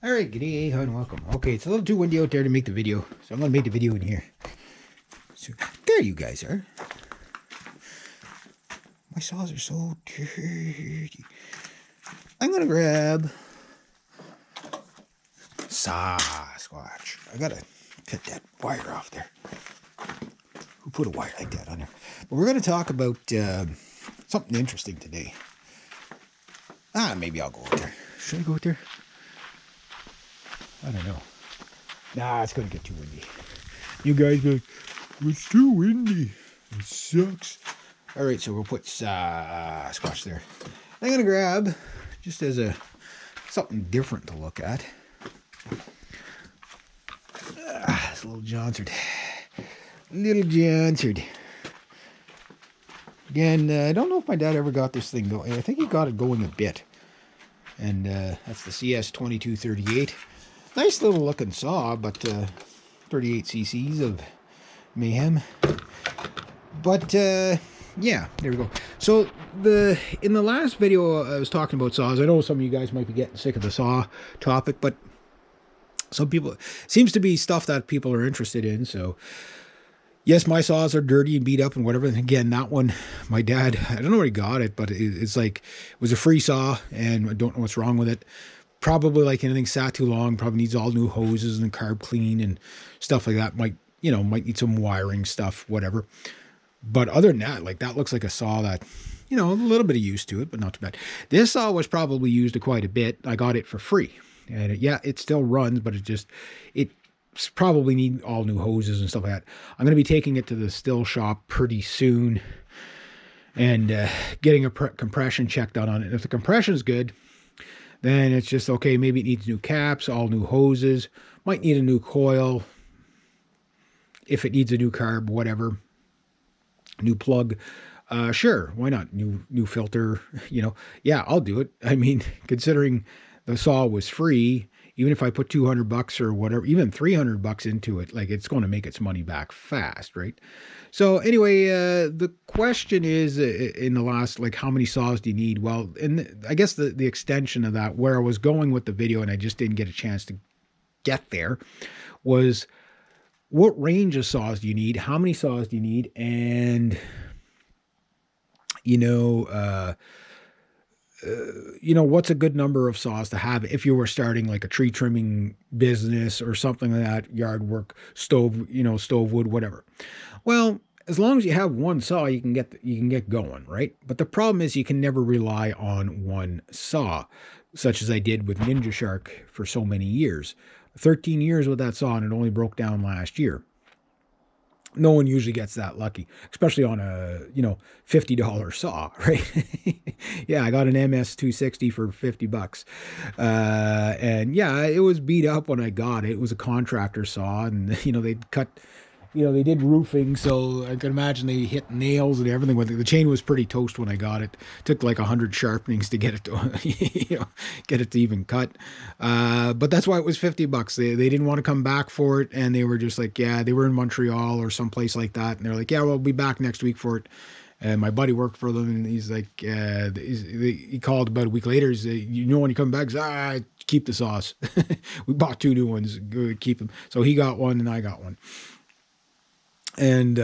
All right, good day, hi, and welcome. Okay, it's a little too windy out there to make the video, so I'm going to make the video in here. So, there you guys are. My saws are so dirty. I'm going to grab Sasquatch. I got to cut that wire off there. Who put a wire like that on there? But we're going to talk about something interesting today. Maybe I'll go out there. Should I go out there? I don't know. Nah, it's going to get too windy. You guys go, it's too windy. It sucks. All right, so we'll put squash there. I'm going to grab, just as something different to look at. It's a little Johnsard. Little Johnsard. Again, I don't know if my dad ever got this thing going. I think he got it going a bit. And that's the CS2238. Nice little looking saw, but 38 cc's of mayhem. But yeah, there we go. So in the last video I was talking about saws. I know some of you guys might be getting sick of the saw topic, but some people, seems to be stuff that people are interested in. So yes, my saws are dirty and beat up and whatever. And again, that one, my dad, I don't know where he got it, but it's like, it was a free saw and I don't know what's wrong with it. Probably like anything sat too long, probably needs all new hoses and carb clean and stuff like that. Might need some wiring stuff, whatever. But other than that, like that looks like a saw that, a little bit of use to it, but not too bad. This saw was probably used quite a bit. I got it for free. And it still runs, but it's probably need all new hoses and stuff like that. I'm going to be taking it to the still shop pretty soon and getting a compression check done on it. And if the compression is good, then it's just, okay, maybe it needs new caps, all new hoses, might need a new coil, if it needs a new carb, whatever, new plug, sure, why not, new filter, yeah, I'll do it. I mean, considering the saw was free, even if I put $200 or whatever, even $300 into it, like it's going to make its money back fast, right? So anyway, the question is in the last, like, how many saws do you need? Well, and I guess the extension of that, where I was going with the video and I just didn't get a chance to get there, was what range of saws do you need? How many saws do you need? And, what's a good number of saws to have if you were starting like a tree trimming business or something like that, yard work, stove wood, whatever. Well, as long as you have one saw, you can get going, right? But the problem is you can never rely on one saw, such as I did with Ninja Shark for so many years. 13 years with that saw, and it only broke down last year. No one usually gets that lucky, especially on a, $50 saw, right? Yeah, I got an MS260 for $50. And yeah, it was beat up when I got it. It was a contractor saw, and, they'd cut, they did roofing, so I can imagine they hit nails and everything with it. The chain was pretty toast when I got it. It took like 100 sharpenings to get it to, get it to even cut. But that's why it was $50. They didn't want to come back for it, and they were just like, yeah, they were in Montreal or someplace like that, and they're like, yeah, we'll be back next week for it. And my buddy worked for them, and he's like, he called about a week later. He's like, when you come back, he's, keep the saws. We bought 2 new ones, keep them. So he got one, and I got one. And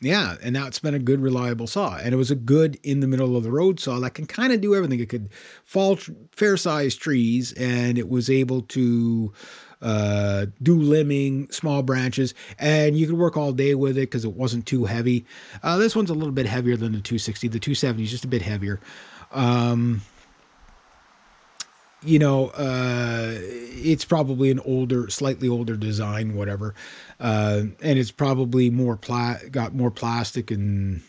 yeah, and now it's been a good, reliable saw, and it was a good in the middle of the road saw that can kind of do everything. It could fall fair sized trees, and it was able to do limbing, small branches, and you could work all day with it because it wasn't too heavy. This one's a little bit heavier than the 260. The 270 is just a bit heavier. It's probably an slightly older design, whatever. And it's probably got more plastic and,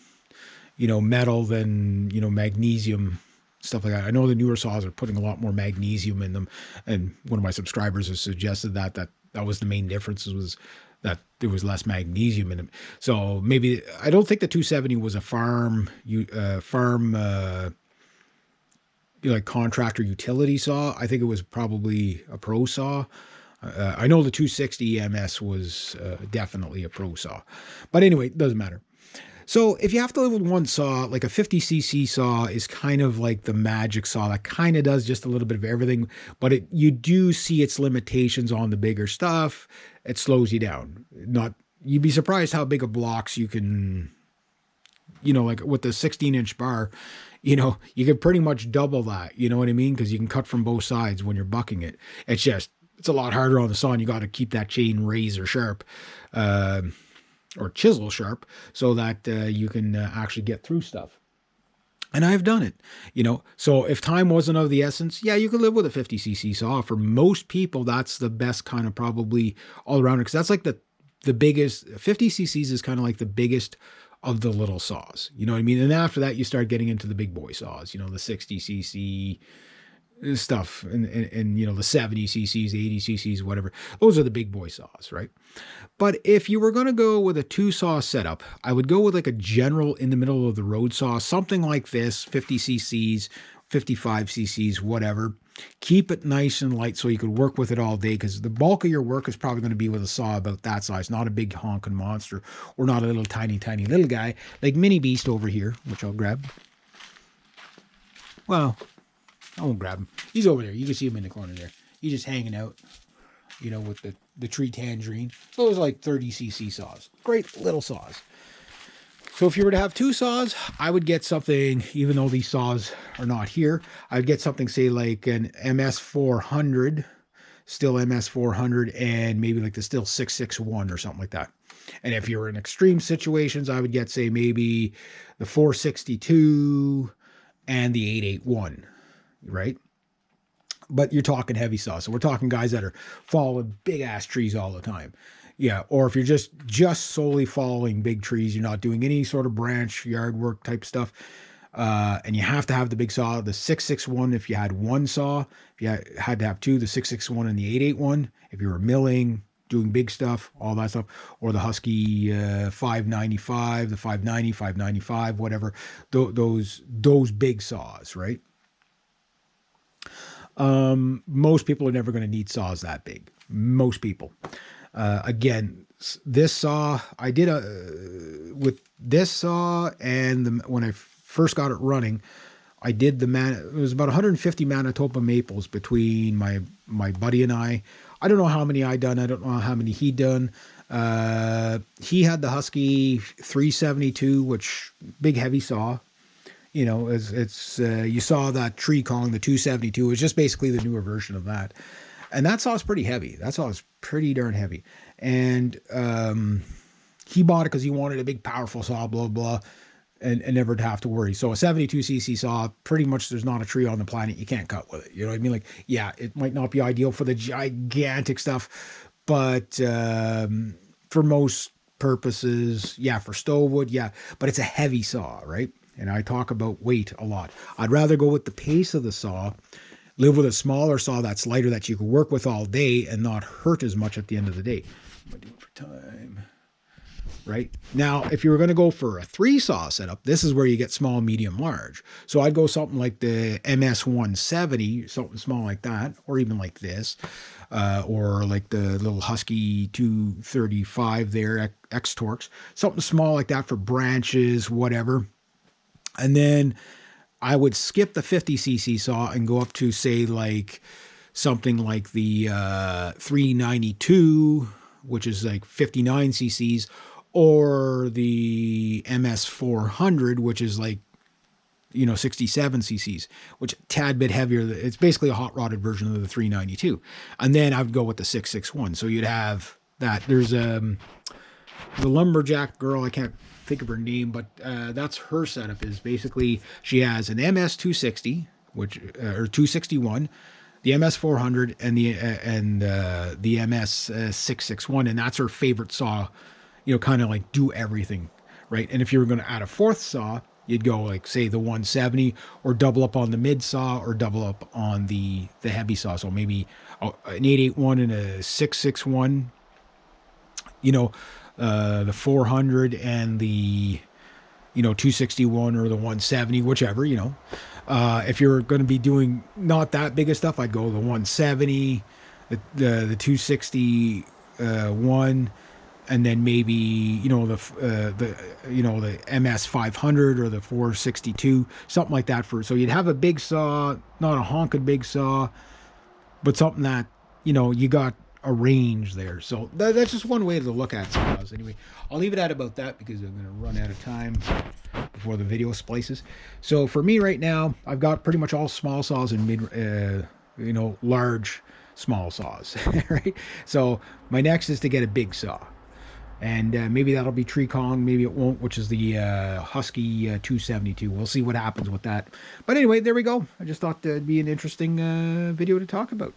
metal than, magnesium, stuff like that. I know the newer saws are putting a lot more magnesium in them. And one of my subscribers has suggested that was the main difference, was that there was less magnesium in them. So maybe, I don't think the 270 was a farm, like contractor utility saw. I think it was probably a pro saw. I know the 260 EMS was definitely a pro saw. But anyway, it doesn't matter. So if you have to live with one saw, like a 50cc saw is kind of like the magic saw that kind of does just a little bit of everything, but you do see its limitations on the bigger stuff. It slows you down. Not You'd be surprised how big of blocks you can, like with the 16-inch bar, you can pretty much double that, you know what I mean? Because you can cut from both sides when you're bucking it. It's a lot harder on the saw, and you got to keep that chain razor sharp. Or chisel sharp, so that you can actually get through stuff. And I've done it, So if time wasn't of the essence, yeah, you could live with a 50cc saw. For most people, that's the best kind of probably all around, because that's like the biggest. 50cc's is kind of like the biggest of the little saws. You know what I mean? And after that, you start getting into the big boy saws. The 60cc stuff, and the 70 cc's, 80 cc's, whatever. Those are the big boy saws, right? But if you were going to go with a 2-saw setup, I would go with like a general in the middle of the road saw, something like this, 50 cc's, 55 cc's, whatever. Keep it nice and light so you could work with it all day, because the bulk of your work is probably going to be with a saw about that size, not a big honking monster, or not a little tiny little guy like Mini Beast over here, which I'll grab. Well, I won't grab him. He's over there. You can see him in the corner there. He's just hanging out, with the tree tangerine. So those are like 30cc saws. Great little saws. So if you were to have 2 saws, I would get something, even though these saws are not here, I'd get something, say, like an MS400, still MS400, and maybe like the still 661 or something like that. And if you're in extreme situations, I would get, say, maybe the 462 and the 881. Right? But you're talking heavy saw. So we're talking guys that are following big ass trees all the time. Yeah. Or if you're just solely following big trees, you're not doing any sort of branch yard work type stuff. And you have to have the big saw, the 661. If you had one saw, if you had to have 2, the 661 and the 881, if you were milling, doing big stuff, all that stuff, or the Husky 595, the 590, 595, whatever, those big saws, right? Most people are never going to need saws that big. Most people. Again, this saw, I did with this saw, and when I first got it running, I did it was about 150 Manitoba maples between my buddy and I. I don't know how many I done. I don't know how many he done. He had the Husky 372, which big heavy saw. It's you saw that tree calling the 272. It's just basically the newer version of that. And that saw is pretty heavy. That saw is pretty darn heavy. And he bought it because he wanted a big, powerful saw, blah, blah, and never to have to worry. So a 72cc saw, pretty much there's not a tree on the planet you can't cut with it. You know what I mean? Like, yeah, it might not be ideal for the gigantic stuff, but for most purposes, yeah, for stove wood, yeah. But it's a heavy saw, right? And I talk about weight a lot. I'd rather go with the pace of the saw, live with a smaller saw that's lighter that you can work with all day and not hurt as much at the end of the day. What am I doing for time? Right? Now, if you were going to go for a 3-saw setup, this is where you get small, medium, large. So I'd go something like the MS170, something small like that, or even like this, or like the little Husky 235 there, X-Torx, something small like that for branches, whatever. And then I would skip the 50cc saw and go up to, say, like something like the 392, which is like 59 cc's, or the MS400, which is like, 67 cc's, which a tad bit heavier. It's basically a hot rodded version of the 392. And then I would go with the 661. So you'd have that. There's the lumberjack girl, I can't think of her name, but that's her setup. Is basically she has an MS260, which or 261, the MS400, and the MS661, and that's her favorite saw. Kind of like do everything, right? And if you were going to add a 4th saw, you'd go like, say, the 170, or double up on the mid saw, or double up on the heavy saw. So maybe an 881 and a 661. The 400 and the 261 or the 170, whichever. If you're going to be doing not that big of stuff, I'd go the 170, the 261, and then maybe, you know, the MS 500 or the 462, something like that. So you'd have a big saw, not a honking big saw, but something that, you know, you got a range there. So that's just one way to look at saws. Anyway, I'll leave it at about that because I'm going to run out of time before the video splices. So for me right now, I've got pretty much all small saws and large small saws, right? So my next is to get a big saw. And maybe that'll be Tree Kong, maybe it won't, which is the Husky 272. We'll see what happens with that. But anyway, there we go. I just thought it'd be an interesting video to talk about.